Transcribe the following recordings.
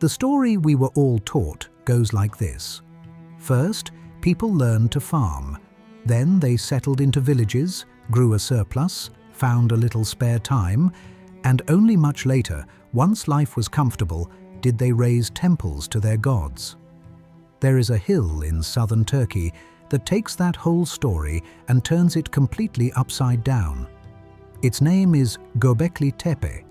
The story we were all taught goes like this. First, people learned to farm. Then they settled into villages, grew a surplus, found a little spare time, and only much later, once life was comfortable, did they raise temples to their gods. There is a hill in southern Turkey that takes that whole story and turns it completely upside down. Its name is Göbekli Tepe,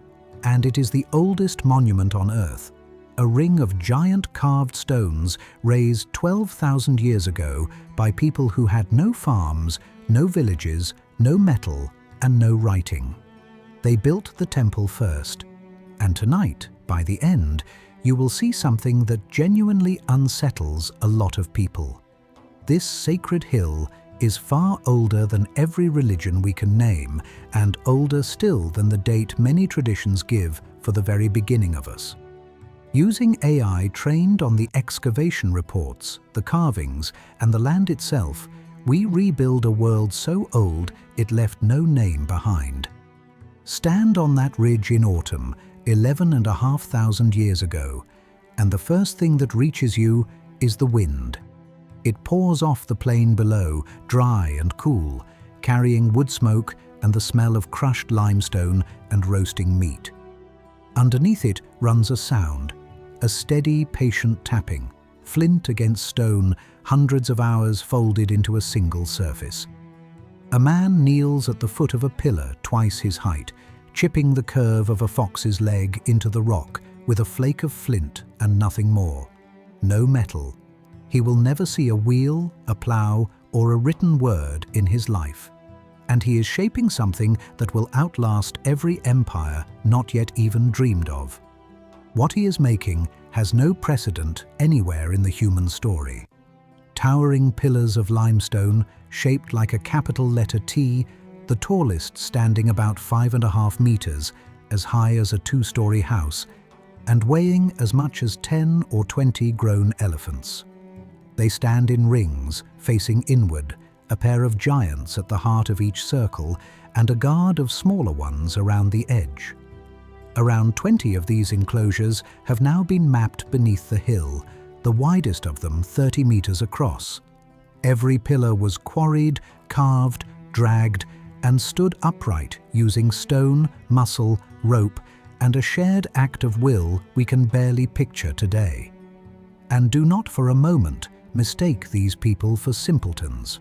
and it is the oldest monument on Earth, a ring of giant carved stones raised 12,000 years ago by people who had no farms, no villages, no metal, and no writing. They built the temple first, and tonight, by the end, you will see something that genuinely unsettles a lot of people. This sacred hill is far older than every religion we can name, and older still than the date many traditions give for the very beginning of us. Using AI trained on the excavation reports, the carvings, and the land itself, we rebuild a world so old it left no name behind. Stand on that ridge in autumn, 11,500 years ago, and the first thing that reaches you is the wind. It pours off the plain below, dry and cool, carrying wood smoke and the smell of crushed limestone and roasting meat. Underneath it runs a sound, a steady, patient tapping, flint against stone, hundreds of hours folded into a single surface. A man kneels at the foot of a pillar twice his height, chipping the curve of a fox's leg into the rock with a flake of flint and nothing more. No metal. He will never see a wheel, a plough, or a written word in his life. And he is shaping something that will outlast every empire not yet even dreamed of. What he is making has no precedent anywhere in the human story. Towering pillars of limestone, shaped like a capital letter T, the tallest standing about 5.5 meters, as high as a 2-story house, and weighing as much as 10 or 20 grown elephants. They stand in rings, facing inward, a pair of giants at the heart of each circle, and a guard of smaller ones around the edge. Around 20 of these enclosures have now been mapped beneath the hill, the widest of them 30 meters across. Every pillar was quarried, carved, dragged, and stood upright using stone, muscle, rope, and a shared act of will we can barely picture today. And do not for a moment mistake these people for simpletons.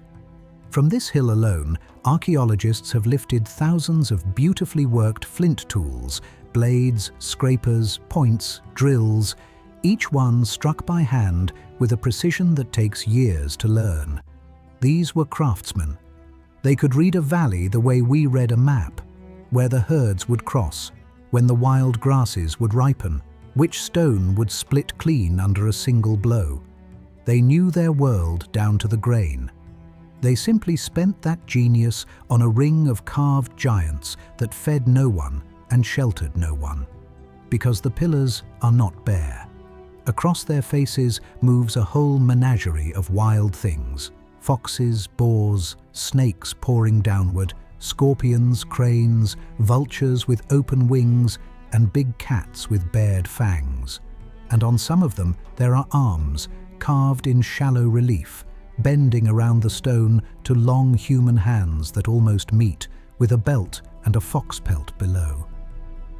From this hill alone, archaeologists have lifted thousands of beautifully worked flint tools, blades, scrapers, points, drills, each one struck by hand with a precision that takes years to learn. These were craftsmen. They could read a valley the way we read a map, where the herds would cross, when the wild grasses would ripen, which stone would split clean under a single blow. They knew their world down to the grain. They simply spent that genius on a ring of carved giants that fed no one and sheltered no one, because the pillars are not bare. Across their faces moves a whole menagerie of wild things: foxes, boars, snakes pouring downward, scorpions, cranes, vultures with open wings, and big cats with bared fangs. And on some of them there are arms, carved in shallow relief, bending around the stone to long human hands that almost meet, with a belt and a fox pelt below.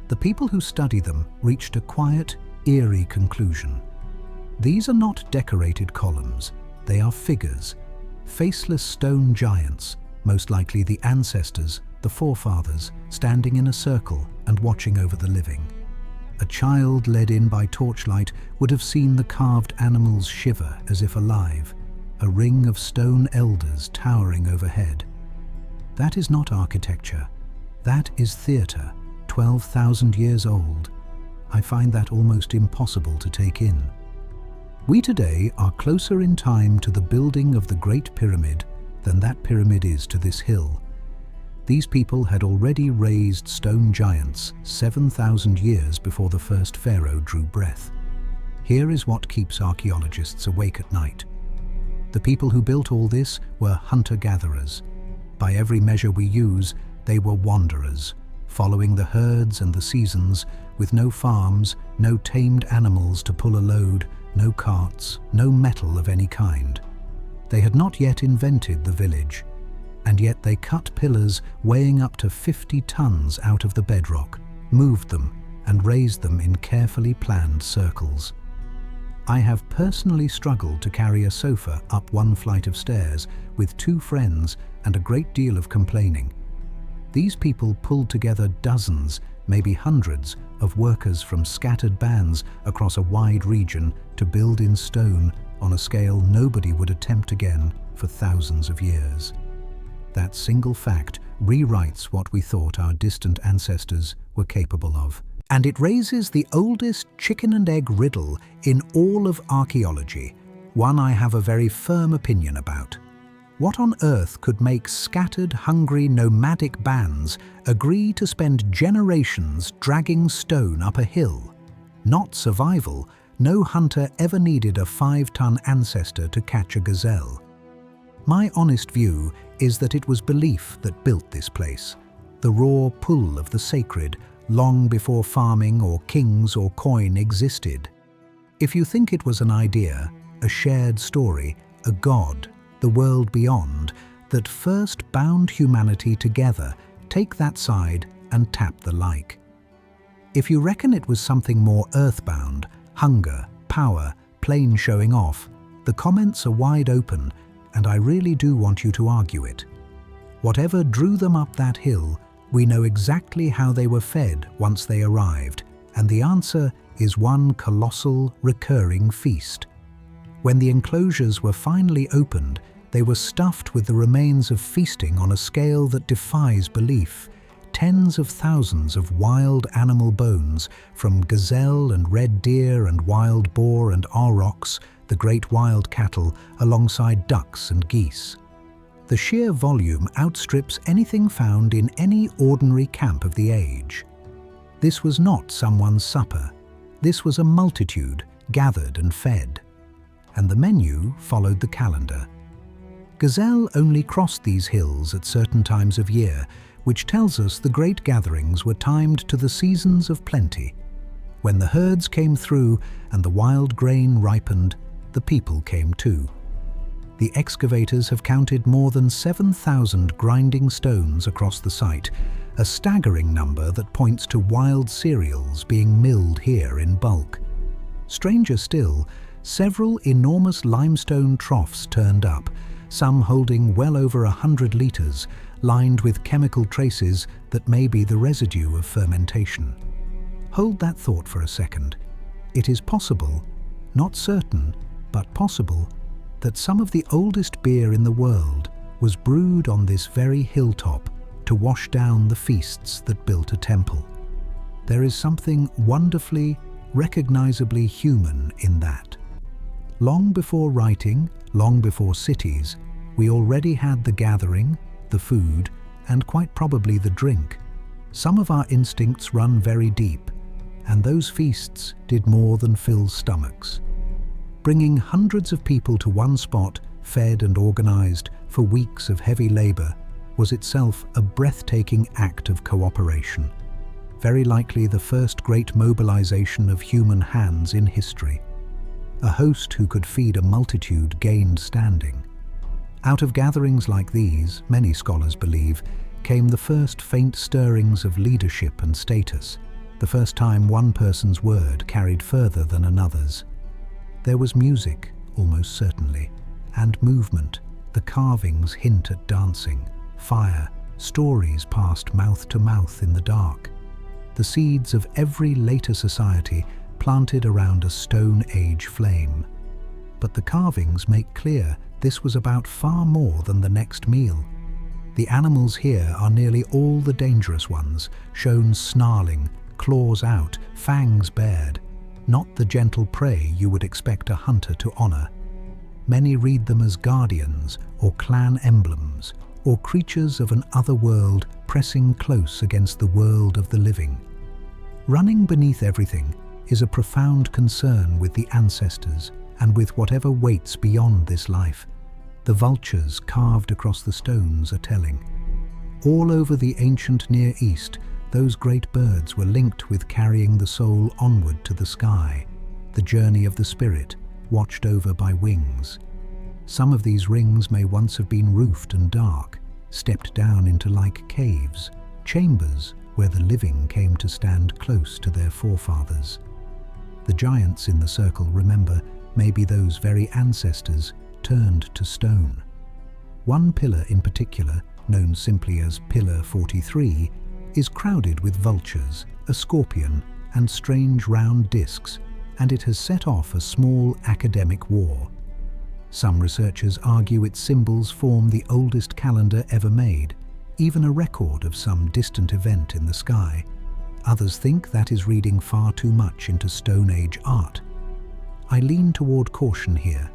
The people who study them reached a quiet, eerie conclusion. These are not decorated columns, they are figures, faceless stone giants, most likely the ancestors, the forefathers, standing in a circle and watching over the living. A child led in by torchlight would have seen the carved animals shiver as if alive, a ring of stone elders towering overhead. That is not architecture. That is theatre, 12,000 years old. I find that almost impossible to take in. We today are closer in time to the building of the Great Pyramid than that pyramid is to this hill. These people had already raised stone giants 7,000 years before the first pharaoh drew breath. Here is what keeps archaeologists awake at night. The people who built all this were hunter-gatherers. By every measure we use, they were wanderers, following the herds and the seasons, with no farms, no tamed animals to pull a load, no carts, no metal of any kind. They had not yet invented the village, and yet they cut pillars weighing up to 50 tons out of the bedrock, moved them, and raised them in carefully planned circles. I have personally struggled to carry a sofa up one flight of stairs with 2 friends and a great deal of complaining. These people pulled together dozens, maybe hundreds, of workers from scattered bands across a wide region to build in stone on a scale nobody would attempt again for thousands of years. That single fact rewrites what we thought our distant ancestors were capable of. And it raises the oldest chicken and egg riddle in all of archaeology, one I have a very firm opinion about. What on earth could make scattered, hungry, nomadic bands agree to spend generations dragging stone up a hill? Not survival. No hunter ever needed a 5-ton ancestor to catch a gazelle. My honest view is that it was belief that built this place, the raw pull of the sacred, long before farming or kings or coin existed. If you think it was an idea, a shared story, a god, the world beyond, that first bound humanity together, take that side and tap the like. If you reckon it was something more earthbound, hunger, power, plain showing off, the comments are wide open, and I really do want you to argue it. Whatever drew them up that hill, we know exactly how they were fed once they arrived, and the answer is one colossal, recurring feast. When the enclosures were finally opened, they were stuffed with the remains of feasting on a scale that defies belief. Tens of thousands of wild animal bones, from gazelle and red deer and wild boar and aurochs, the great wild cattle, alongside ducks and geese. The sheer volume outstrips anything found in any ordinary camp of the age. This was not someone's supper. This was a multitude gathered and fed. And the menu followed the calendar. Gazelle only crossed these hills at certain times of year, which tells us the great gatherings were timed to the seasons of plenty. When the herds came through and the wild grain ripened, the people came too. The excavators have counted more than 7,000 grinding stones across the site, a staggering number that points to wild cereals being milled here in bulk. Stranger still, several enormous limestone troughs turned up, some holding well over 100 litres, lined with chemical traces that may be the residue of fermentation. Hold that thought for a second. It is possible, not certain, but possible, that some of the oldest beer in the world was brewed on this very hilltop to wash down the feasts that built a temple. There is something wonderfully, recognizably human in that. Long before writing, long before cities, we already had the gathering, the food, and quite probably the drink. Some of our instincts run very deep, and those feasts did more than fill stomachs. Bringing hundreds of people to one spot, fed and organized for weeks of heavy labor, was itself a breathtaking act of cooperation. Very likely the first great mobilization of human hands in history. A host who could feed a multitude gained standing. Out of gatherings like these, many scholars believe, came the first faint stirrings of leadership and status, the first time one person's word carried further than another's. There was music, almost certainly, and movement. The carvings hint at dancing, fire, stories passed mouth to mouth in the dark. The seeds of every later society planted around a Stone Age flame. But the carvings make clear this was about far more than the next meal. The animals here are nearly all the dangerous ones, shown snarling, claws out, fangs bared, not the gentle prey you would expect a hunter to honor. Many read them as guardians or clan emblems, or creatures of an other world pressing close against the world of the living. Running beneath everything is a profound concern with the ancestors and with whatever waits beyond this life. The vultures carved across the stones are telling. All over the ancient Near East, Those great birds were linked with carrying the soul onward to the sky, the journey of the spirit, watched over by wings. Some of these rings may once have been roofed and dark, stepped down into like caves, chambers where the living came to stand close to their forefathers. The giants in the circle, remember, may be those very ancestors turned to stone. One pillar in particular, known simply as Pillar 43, is crowded with vultures, a scorpion, and strange round discs, and it has set off a small academic war. Some researchers argue its symbols form the oldest calendar ever made, even a record of some distant event in the sky. Others think that is reading far too much into Stone Age art. I lean toward caution here.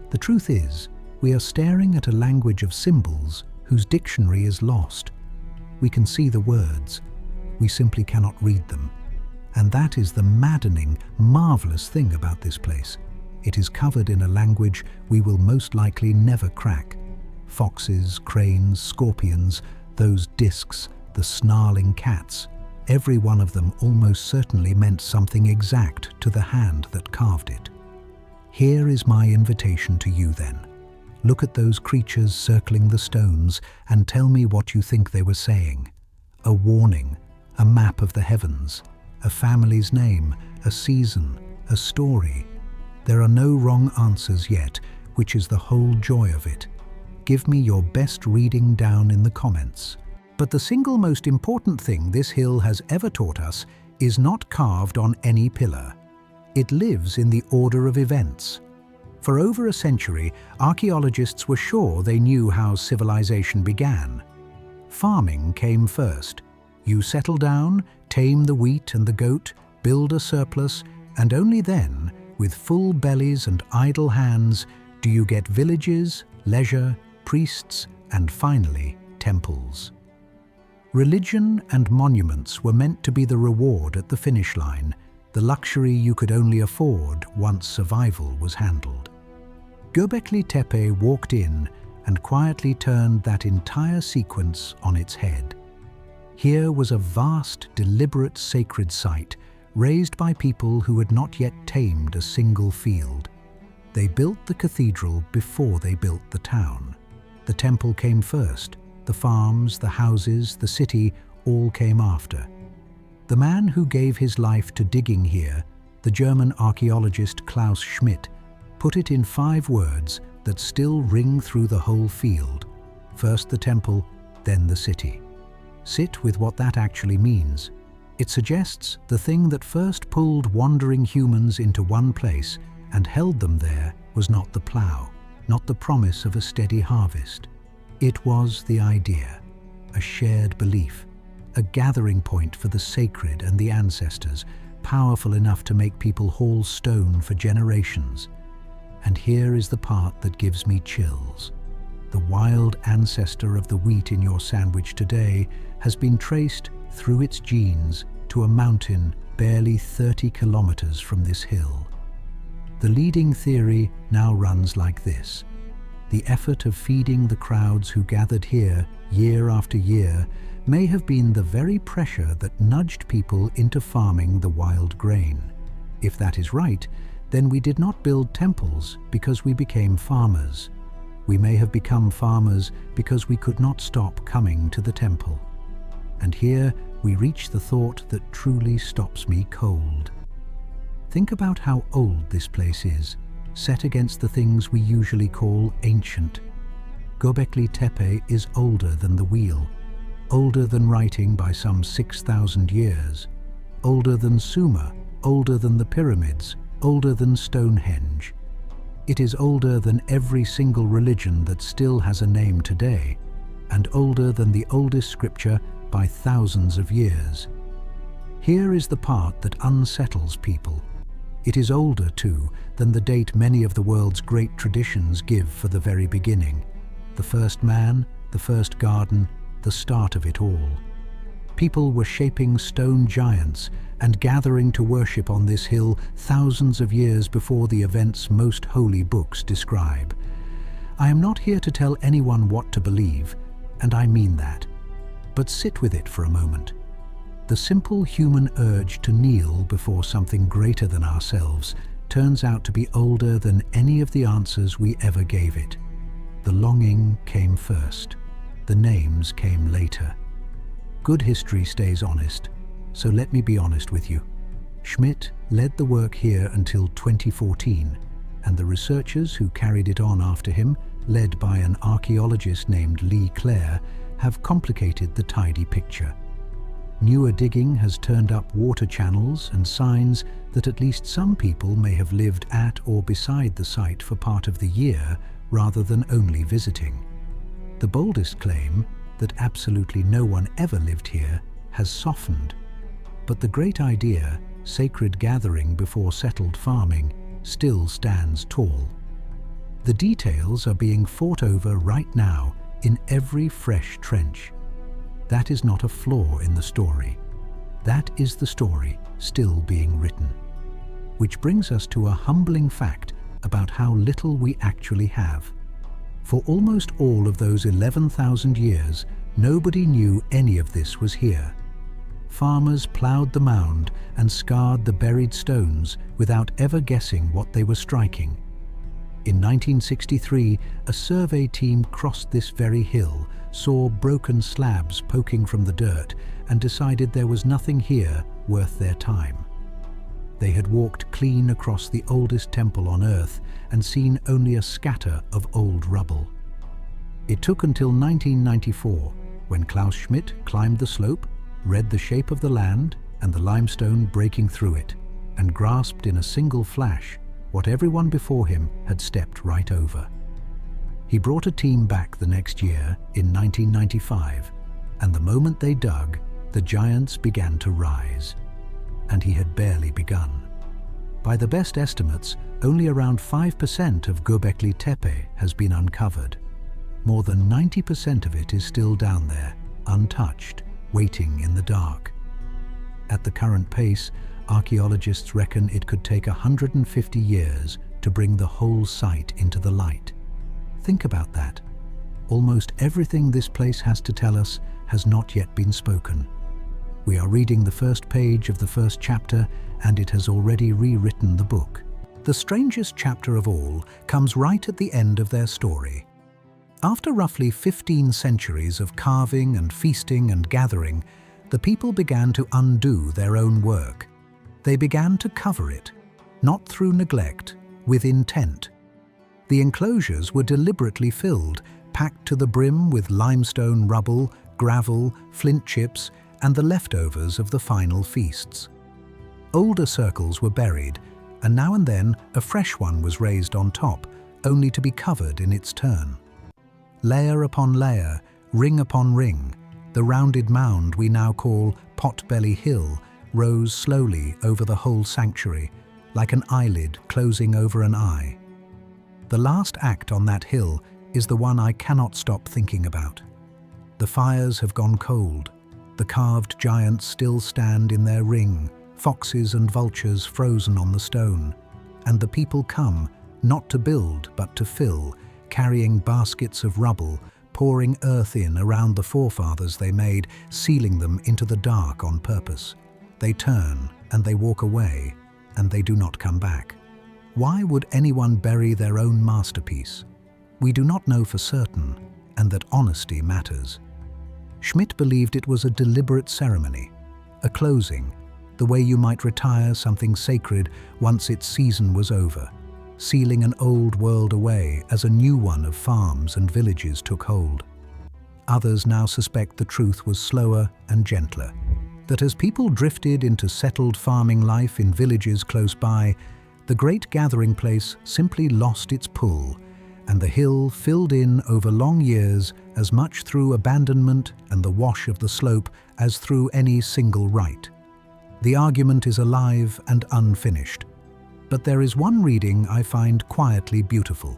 The truth is, we are staring at a language of symbols whose dictionary is lost. We can see the words, we simply cannot read them. And that is the maddening, marvelous thing about this place. It is covered in a language we will most likely never crack. Foxes, cranes, scorpions, those discs, the snarling cats, every one of them almost certainly meant something exact to the hand that carved it. Here is my invitation to you then. Look at those creatures circling the stones and tell me what you think they were saying. A warning, a map of the heavens, a family's name, a season, a story. There are no wrong answers yet, which is the whole joy of it. Give me your best reading down in the comments. But the single most important thing this hill has ever taught us is not carved on any pillar. It lives in the order of events. For over a century, archaeologists were sure they knew how civilization began. Farming came first. You settle down, tame the wheat and the goat, build a surplus, and only then, with full bellies and idle hands, do you get villages, leisure, priests, and finally, temples. Religion and monuments were meant to be the reward at the finish line, the luxury you could only afford once survival was handled. Göbekli Tepe walked in and quietly turned that entire sequence on its head. Here was a vast, deliberate sacred site, raised by people who had not yet tamed a single field. They built the cathedral before they built the town. The temple came first, the farms, the houses, the city, all came after. The man who gave his life to digging here, the German archaeologist Klaus Schmidt, put it in 5 words that still ring through the whole field. First the temple, then the city. Sit with what that actually means. It suggests the thing that first pulled wandering humans into one place and held them there was not the plough, not the promise of a steady harvest. It was the idea, a shared belief, a gathering point for the sacred and the ancestors, powerful enough to make people haul stone for generations. And here is the part that gives me chills. The wild ancestor of the wheat in your sandwich today has been traced through its genes to a mountain barely 30 kilometers from this hill. The leading theory now runs like this. The effort of feeding the crowds who gathered here year after year may have been the very pressure that nudged people into farming the wild grain. If that is right, then we did not build temples because we became farmers. We may have become farmers because we could not stop coming to the temple. And here we reach the thought that truly stops me cold. Think about how old this place is, set against the things we usually call ancient. Göbekli Tepe is older than the wheel, older than writing by some 6,000 years, older than Sumer, older than the pyramids, older than Stonehenge. It is older than every single religion that still has a name today, and older than the oldest scripture by thousands of years. Here is the part that unsettles people. It is older, too, than the date many of the world's great traditions give for the very beginning. The first man, the first garden, the start of it all. People were shaping stone giants and gathering to worship on this hill thousands of years before the events most holy books describe. I am not here to tell anyone what to believe, and I mean that. But sit with it for a moment. The simple human urge to kneel before something greater than ourselves turns out to be older than any of the answers we ever gave it. The longing came first. The names came later. Good history stays honest, so let me be honest with you. Schmidt led the work here until 2014, and the researchers who carried it on after him, led by an archaeologist named Lee Clare, have complicated the tidy picture. Newer digging has turned up water channels and signs that at least some people may have lived at or beside the site for part of the year rather than only visiting. The boldest claim, that absolutely no one ever lived here, has softened. But the great idea, sacred gathering before settled farming, still stands tall. The details are being fought over right now in every fresh trench. That is not a flaw in the story. That is the story still being written. Which brings us to a humbling fact about how little we actually have. For almost all of those 11,000 years, nobody knew any of this was here. Farmers ploughed the mound and scarred the buried stones without ever guessing what they were striking. In 1963, a survey team crossed this very hill, saw broken slabs poking from the dirt, and decided there was nothing here worth their time. They had walked clean across the oldest temple on Earth and seen only a scatter of old rubble. It took until 1994, when Klaus Schmidt climbed the slope, read the shape of the land and the limestone breaking through it, and grasped in a single flash what everyone before him had stepped right over. He brought a team back the next year, in 1995, and the moment they dug, the giants began to rise. And he had barely begun. By the best estimates, only around 5% of Göbekli Tepe has been uncovered. More than 90% of it is still down there, untouched, waiting in the dark. At the current pace, archaeologists reckon it could take 150 years to bring the whole site into the light. Think about that. Almost everything this place has to tell us has not yet been spoken. We are reading the first page of the first chapter, and it has already rewritten the book. The strangest chapter of all comes right at the end of their story. After roughly 15 centuries of carving and feasting and gathering, the people began to undo their own work. They began to cover it, not through neglect, with intent. The enclosures were deliberately filled, packed to the brim with limestone rubble, gravel, flint chips, and the leftovers of the final feasts. Older circles were buried, and now and then a fresh one was raised on top, only to be covered in its turn. Layer upon layer, ring upon ring, the rounded mound we now call Potbelly Hill rose slowly over the whole sanctuary, like an eyelid closing over an eye. The last act on that hill is the one I cannot stop thinking about. The fires have gone cold. The carved giants still stand in their ring, foxes and vultures frozen on the stone. And the people come, not to build but to fill, carrying baskets of rubble, pouring earth in around the forefathers they made, sealing them into the dark on purpose. They turn and they walk away, and they do not come back. Why would anyone bury their own masterpiece? We do not know for certain, and that honesty matters. Schmidt believed it was a deliberate ceremony, a closing, the way you might retire something sacred once its season was over, sealing an old world away as a new one of farms and villages took hold. Others now suspect the truth was slower and gentler, that as people drifted into settled farming life in villages close by, the great gathering place simply lost its pull, and the hill filled in over long years as much through abandonment and the wash of the slope as through any single rite. The argument is alive and unfinished, but there is one reading I find quietly beautiful,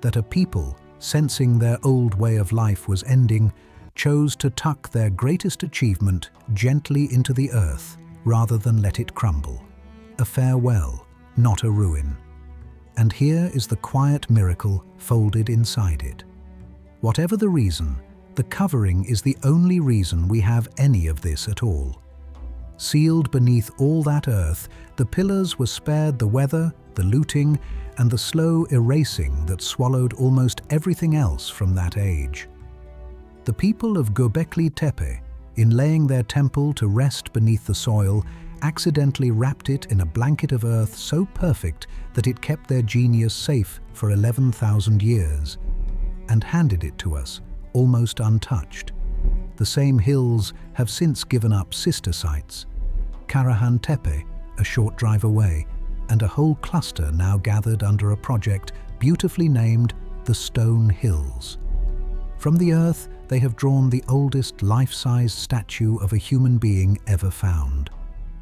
that a people, sensing their old way of life was ending, chose to tuck their greatest achievement gently into the earth rather than let it crumble. A farewell, not a ruin. And here is the quiet miracle folded inside it. Whatever the reason, the covering is the only reason we have any of this at all. Sealed beneath all that earth, the pillars were spared the weather, the looting, and the slow erasing that swallowed almost everything else from that age. The people of Göbekli Tepe, in laying their temple to rest beneath the soil, accidentally wrapped it in a blanket of earth so perfect that it kept their genius safe for 11,000 years, and handed it to us, almost untouched. The same hills have since given up sister sites. Karahan Tepe, a short drive away, and a whole cluster now gathered under a project beautifully named the Stone Hills. From the earth, they have drawn the oldest life-size statue of a human being ever found.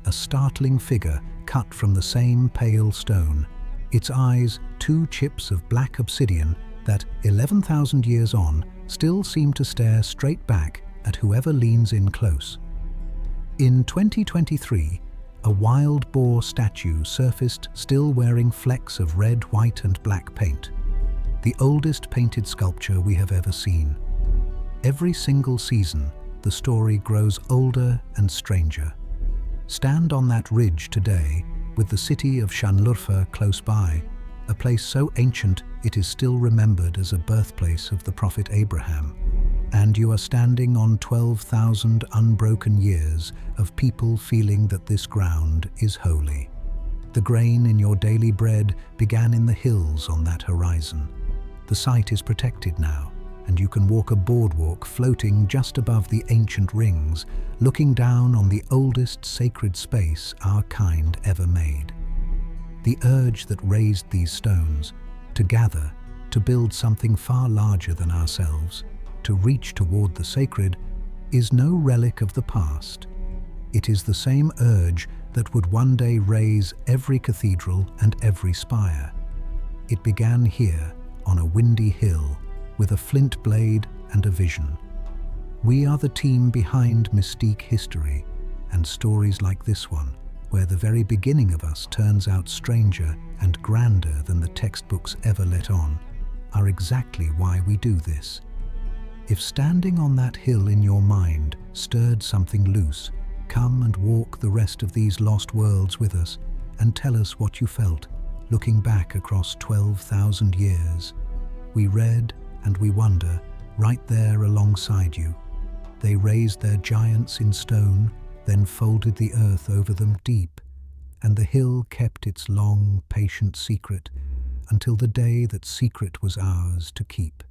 A startling figure cut from the same pale stone, its eyes 2 chips of black obsidian that, 11,000 years on, still seem to stare straight back at whoever leans in close. In 2023, a wild boar statue surfaced, still wearing flecks of red, white and black paint. The oldest painted sculpture we have ever seen. Every single season, the story grows older and stranger. Stand on that ridge today, with the city of Şanlıurfa close by, a place so ancient it is still remembered as a birthplace of the prophet Abraham. And you are standing on 12,000 unbroken years of people feeling that this ground is holy. The grain in your daily bread began in the hills on that horizon. The site is protected now, and you can walk a boardwalk floating just above the ancient rings, looking down on the oldest sacred space our kind ever made. The urge that raised these stones, to gather, to build something far larger than ourselves, to reach toward the sacred, is no relic of the past. It is the same urge that would one day raise every cathedral and every spire. It began here, on a windy hill, with a flint blade and a vision. We are the team behind Mystique history, and stories like this one, where the very beginning of us turns out stranger and grander than the textbooks ever let on, are exactly why we do this. If standing on that hill in your mind stirred something loose, come and walk the rest of these lost worlds with us and tell us what you felt, looking back across 12,000 years. We read and we wonder, right there alongside you. They raised their giants in stone, then folded the earth over them deep, and the hill kept its long, patient secret until the day that secret was ours to keep.